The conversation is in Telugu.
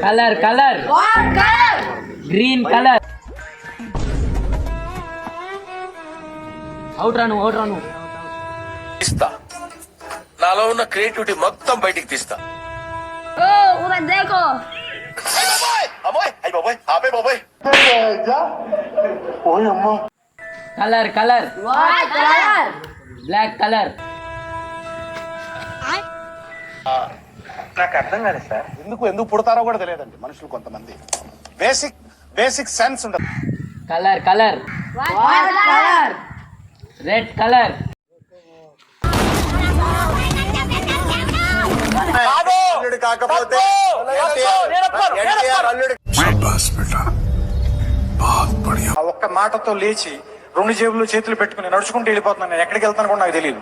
Colour colour green colour. Out రాను తీస్తా, నాలో ఉన్న క్రియేటివిటీ మొత్తం బయటికి తీస్తా. Colour colour black colour. నాకు అర్థం కాదు సార్, ఎందుకు పుడతారో కూడా తెలియదండి మనుషులు కొంతమంది. బేసిక్ సెన్స్ ఉండదు. Colour colour red colour. కాకపోతే ఆ ఒక్క మాటతో లేచి 2 జేబులు చేతులు పెట్టుకుని నడుచుకుంటూ వెళ్ళిపోతున్నాను. నేను ఎక్కడికి వెళ్తాను కూడా నాకు తెలియదు.